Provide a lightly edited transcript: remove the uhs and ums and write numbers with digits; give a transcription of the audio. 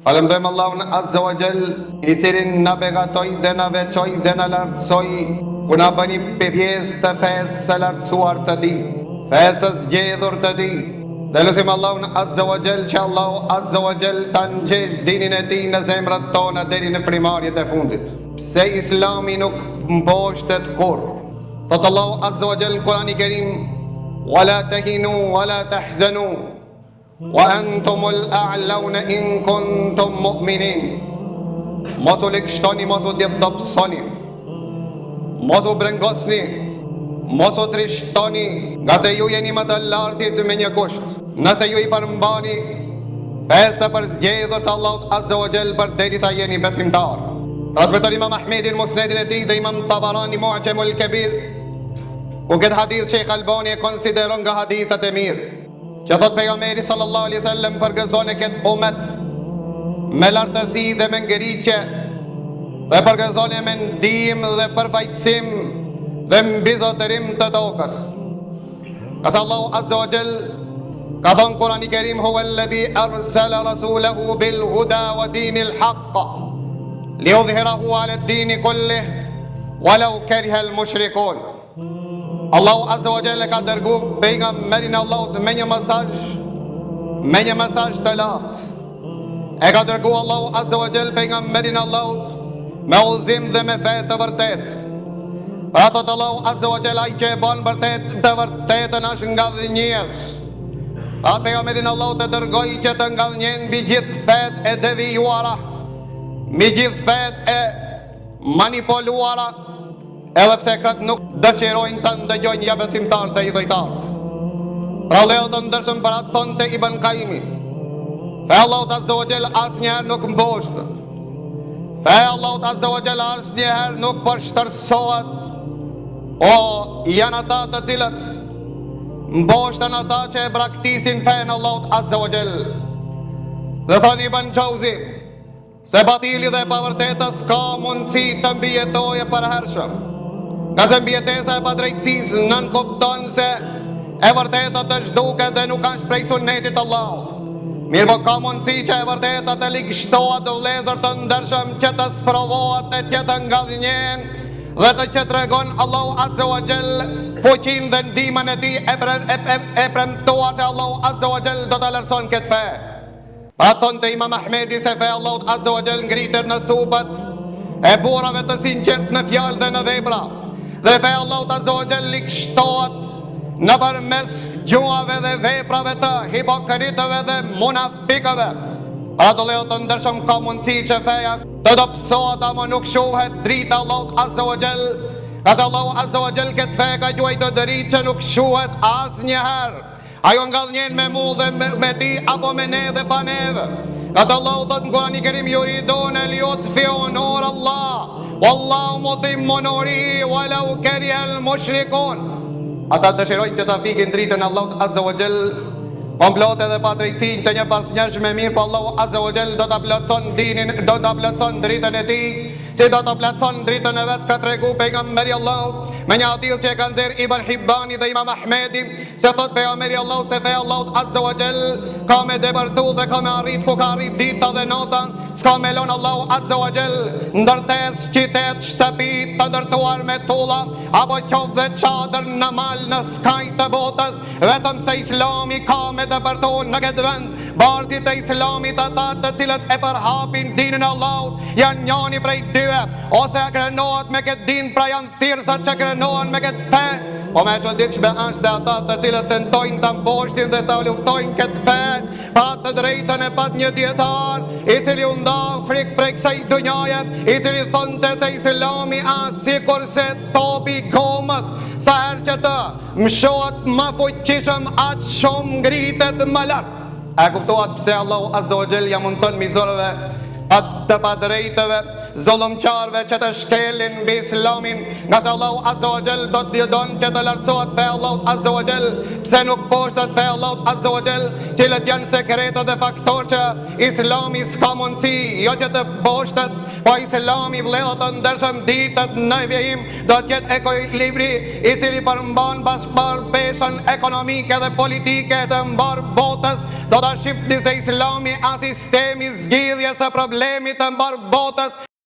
Falemdojmë Allahun Azza wa Jall, I cili na begatoi dhe na veçoi dhe na lartësoi, ku na bëni pjesë të fesë së lartësuar të Tij, fesë së zgjedhur të Tij. Dhe lutim Allahun Azza wa Jall që Allahu Azza wa Jall ta nxjerrë dinin e Tij në zemrat tona deri në frimarjet e fundit. Pse Islami nuk mposhtet kurrë. Thot Allahu Azza wa Jall në Kur'anin e Kerim: "Wala tahinu wala tahzanu wa antumul a'launa in kuntum mu'minin." Mos u likështoni, mos u djeptopsoni, mos u brengosni, mos u trishtoni, nga se ju jeni më të lartit me një kusht: nëse ju I përmbani fesë të përzgjedhur të Allahut Azza wa Jall përderisa jeni besimtar. Transmeton Imam Ahmedi në Musnedin e tij dhe Imam Tabarani Mu'jamul Kabir, ku këtë hadith Sheikh Albani e konsideron nga hadithat e mirë, që thot pejgamberi sallallahu alaihi wasallam përgëzon e këtë umet me lartësi dhe me ngritje, dhe përgëzon e me ndihmë dhe përfaqësim dhe mbizotërim të tokës. Qase Allahu Azza wa Jall ka thënë Kur'ani I Kerim: "Huwa alladhi arsala rasulahu bil huda wa dinil haqq liudhhirahu 'ala ad-din kullih walau kariha al-mushrikun." Allahu Azza wa Jalla ka dërgu pejgamberin e Allahut me një mesazh të lartë. E ka dërgu Allahu Azza wa Jalla pejgamberin e Allahut me udhëzim dhe me fe të vërtet. Pra thot Allahu Azza wa Jalla: ai që e bën të vërtetën është nga njerëz. Pra pejgamberin e Allahut e dërgoi që të ngallnjen mbi gjithë fet e devijuara, mbi gjithë fet e manipuluara, edhe pse këtë nuk dëshirojnë të ndëgjojnë ja besimtarë të I dhejtarë. Pra leo të ndërshëm për atë thonë të Ibn Qayyimi: fe Allahut Azza wa Jall asnjëherë nuk mboshtet, fe Allahut Azza wa Jall asnjëherë nuk përshtërsohet, o janë ata të cilët mboshten ata që e braktisin fen Allahut Azza wa Jall. Dhe thonë Ibn Jauzi se batili dhe pavërtetës ka mundësi të mbijetojë përhershëm, nga se mbjetesa e padrejtësisë nën kupton se e vërteta të zhduket dhe nuk kanë shprej sunnetit Allahut. Mirë po ka mundësi që e vërteta të likështohet dhe vëllezër të ndershëm, që të sprovohet e që të ngallnjen dhe të që të regon Allahu Azza wa Jall fuqin dhe ndihmën e Tij e premtua se Allahu Azza wa Jall do të lartëson këtë fe. Pra thonë të Imam Ahmedi se fe Allahut Azza wa Jall ngritet në supat e burrave të sinqert në fjalë dhe në vepra, dhe fe Allahut Azza wa Jall likështohet në përmes gjuhave dhe veprave të hipokritëve dhe munafikëve. Pra të leo të ndërshëm ka mundësi që feja të dobësohet, ama nuk shohet drita Allahut Azza wa Jall, ka se Allahu Azza wa Jall këtë fe ka gjuaj të dritë që nuk shohet asnjëherë. Ajo ngallnjen me mu dhe me ti apo me ne dhe pa neve. Ka se Allahu thot në Kur'anin e Kerim: "Yuridun liyutfi'u nur Allah wallahu mutimmu nurihi walau kariha al-mushrikun." Ata dëshirojnë që ta fikin dritën e Allahut Azza wa Jall, komplote dhe padrejtësinë të një pasnjëshme, mirë po Allahu Azza wa Jall do ta plotson dinin, do ta plotson dritën e Tij, si do ta plotson dritën e vet. Ka tregu pejgamberi Allahut me një hadith që e kanë nxjerrë Ibn Hibbani dhe Imam Ahmedi, se thot pejgamberi Allahut se fe Allahut Azza wa Jall ka me depërtu dhe ka me arrit ku ka arrit dita dhe nota. S'ka me lon Allahu Azza wa Jall ndërtes, qytet, shtëpi të ndërtuar me tulla apo qoftë dhe çadër në mal në skaj të botës, vetëm se Islami ka me depërtu në këtë vend. Bardhit e Islamit, ata të cilët e përhapin dinin e Allahut, janë njëri prej dyve, ose krenohet me këtë din, pra janë thirrsa që krenohen me këtë fe. Po me çuditshme është dhe ata të cilët tentojnë ta mposhtin dhe ta luftojnë këtë fe, pa të drejtën e pat një dietar i cili u nda frik prej kësaj dunjaje, i cili thonte se Islami as sikur se topi I gomës, sa herë që të mshohet më fuqishëm aq shumë ngritet më lart. E kuptohet pse Allahu Azza wa Jall ja mundson mizorëve, atë të padrejtëve, zullumqarëve që të shkelin mbi Islamin, nga se Allahu Azza wa Jall do të don që të lartësohet fe Allahut Azza wa Jall. Pse nuk poshtet fe Allahut Azza wa Jall, cilët janë sekretet dhe faktor që Islami s'ka mundësi jo që të poshtet, po Islami vëllezër të ndershëm ditët në vjehim do të jetë ekuilibri i cili përmban bashkëpërveshën ekonomike dhe politike të mbar botës, do ta shqipni se Islami as sistemi zgjidhjes së problemit të mbar botës